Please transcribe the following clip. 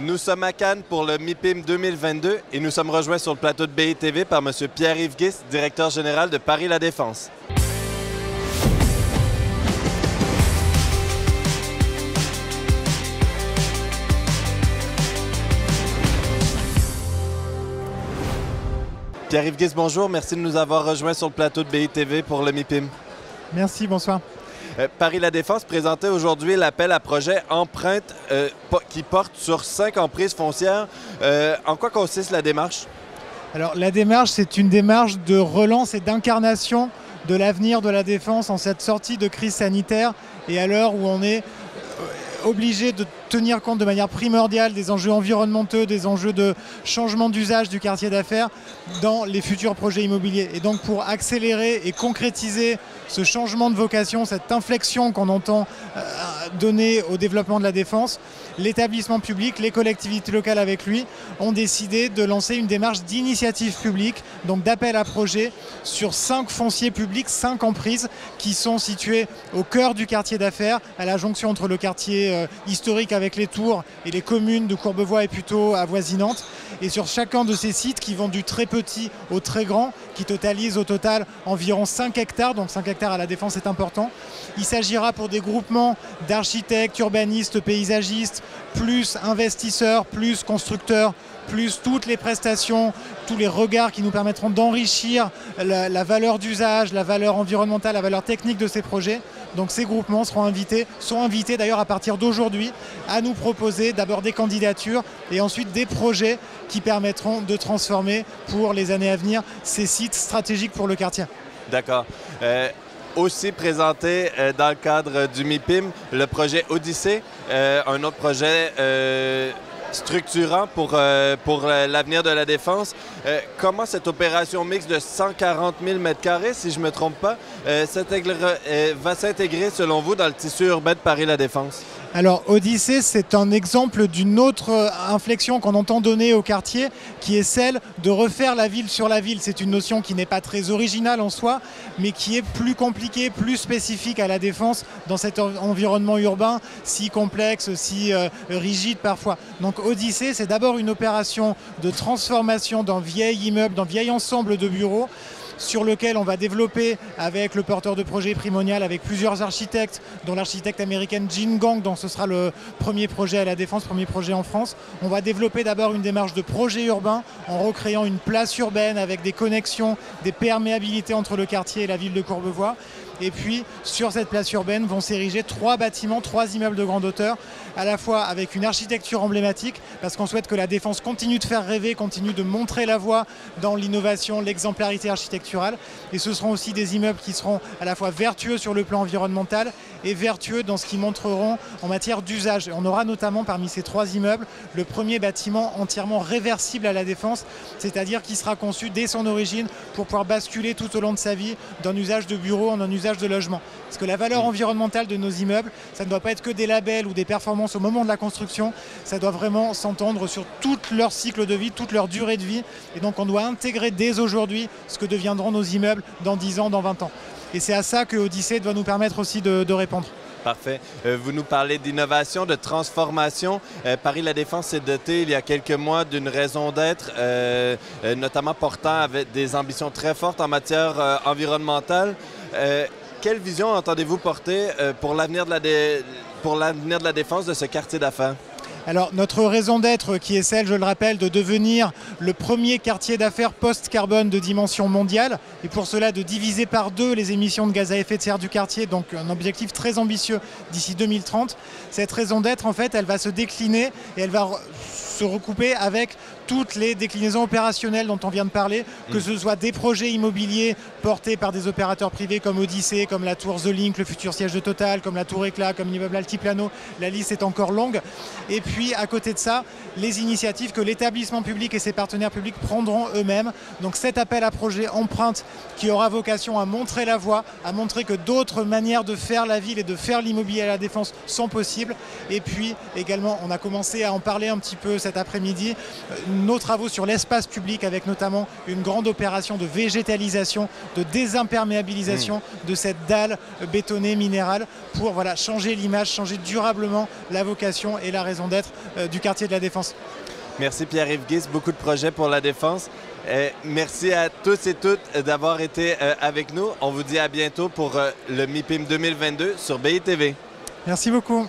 Nous sommes à Cannes pour le MIPIM 2022 et nous sommes rejoints sur le plateau de BITV par M. Pierre-Yves Guis, directeur général de Paris La Défense. Pierre-Yves Guis, bonjour. Merci de nous avoir rejoints sur le plateau de BITV pour le MIPIM. Merci, bonsoir. Paris La Défense présentait aujourd'hui l'appel à projet Empreinte qui porte sur 5 emprises foncières. En quoi consiste la démarche? Alors la démarche, c'est une démarche de relance et d'incarnation de l'avenir de la défense en cette sortie de crise sanitaire et à l'heure où on est obligé de tenir compte de manière primordiale des enjeux environnementaux, des enjeux de changement d'usage du quartier d'affaires dans les futurs projets immobiliers. Et donc pour accélérer et concrétiser ce changement de vocation, cette inflexion qu'on entend donner au développement de la défense, l'établissement public, les collectivités locales avec lui, ont décidé de lancer une démarche d'initiative publique, donc d'appel à projet sur 5 fonciers publics, 5 emprises qui sont situés au cœur du quartier d'affaires, à la jonction entre le quartier historique avec les tours et les communes de Courbevoie et Puteaux avoisinantes. Et sur chacun de ces sites qui vont du très petit au très grand, qui totalisent au total environ 5 hectares, donc 5 hectares à la Défense c'est important, il s'agira pour des groupements d'architectes, urbanistes, paysagistes, plus investisseurs, plus constructeurs, plus toutes les prestations, tous les regards qui nous permettront d'enrichir la valeur d'usage, la valeur environnementale, la valeur technique de ces projets. Donc ces groupements sont invités d'ailleurs à partir d'aujourd'hui à nous proposer d'abord des candidatures et ensuite des projets qui permettront de transformer pour les années à venir ces sites stratégiques pour le quartier. D'accord. Aussi présenté dans le cadre du MIPIM, le projet Odyssée, un autre projet structurant pour l'avenir de la défense. Comment cette opération mixte de 140 000 m², si je ne me trompe pas, va s'intégrer selon vous dans le tissu urbain de Paris La Défense? Alors Odyssée, c'est un exemple d'une autre inflexion qu'on entend donner au quartier, qui est celle de refaire la ville sur la ville. C'est une notion qui n'est pas très originale en soi, mais qui est plus compliquée, plus spécifique à la Défense dans cet environnement urbain si complexe, si rigide parfois. Donc Odyssée, c'est d'abord une opération de transformation d'un vieil immeuble, d'un vieil ensemble de bureaux, sur lequel on va développer avec le porteur de projet Primonial, avec plusieurs architectes, dont l'architecte américaine Jean Gang, dont ce sera le premier projet à la Défense, premier projet en France. On va développer d'abord une démarche de projet urbain en recréant une place urbaine avec des connexions, des perméabilités entre le quartier et la ville de Courbevoie. Et puis, sur cette place urbaine vont s'ériger 3 bâtiments, 3 immeubles de grande hauteur, à la fois avec une architecture emblématique, parce qu'on souhaite que la Défense continue de faire rêver, continue de montrer la voie dans l'innovation, l'exemplarité architecturale. Et ce seront aussi des immeubles qui seront à la fois vertueux sur le plan environnemental et vertueux dans ce qu'ils montreront en matière d'usage. On aura notamment parmi ces 3 immeubles le premier bâtiment entièrement réversible à la Défense, c'est-à-dire qui sera conçu dès son origine pour pouvoir basculer tout au long de sa vie d'un usage de bureau en un usage de logement. Parce que la valeur environnementale de nos immeubles, ça ne doit pas être que des labels ou des performances au moment de la construction, ça doit vraiment s'entendre sur tout leur cycle de vie, toute leur durée de vie. Et donc on doit intégrer dès aujourd'hui ce que deviendront nos immeubles dans 10 ans, dans 20 ans. Et c'est à ça que Odyssée doit nous permettre aussi de répondre. Parfait. Vous nous parlez d'innovation, de transformation. Paris La Défense s'est doté il y a quelques mois d'une raison d'être, notamment portant avec des ambitions très fortes en matière environnementale. Quelle vision entendez-vous porter pour l'avenir de la défense de ce quartier d'affaires? Alors notre raison d'être qui est celle, je le rappelle, de devenir le premier quartier d'affaires post-carbone de dimension mondiale et pour cela de diviser par 2 les émissions de gaz à effet de serre du quartier, donc un objectif très ambitieux d'ici 2030. Cette raison d'être, en fait, elle va se décliner et elle va se recouper avec toutes les déclinaisons opérationnelles dont on vient de parler, que ce soit des projets immobiliers portés par des opérateurs privés comme Odyssée, comme la tour The Link, le futur siège de Total, comme la tour Éclat, comme l'immeuble Altiplano, la liste est encore longue. Et puis à côté de ça, les initiatives que l'établissement public et ses partenaires publics prendront eux-mêmes. Donc cet appel à projet Empreinte qui aura vocation à montrer la voie, à montrer que d'autres manières de faire la ville et de faire l'immobilier à la Défense sont possibles. Et puis également, on a commencé à en parler un petit peu cet après-midi nos travaux sur l'espace public avec notamment une grande opération de végétalisation, de désimperméabilisation de cette dalle bétonnée minérale pour changer l'image, changer durablement la vocation et la raison d'être du quartier de la Défense. Merci Pierre-Yves Guis, beaucoup de projets pour la Défense. Merci à tous et toutes d'avoir été avec nous. On vous dit à bientôt pour le MIPIM 2022 sur BITV. Merci beaucoup.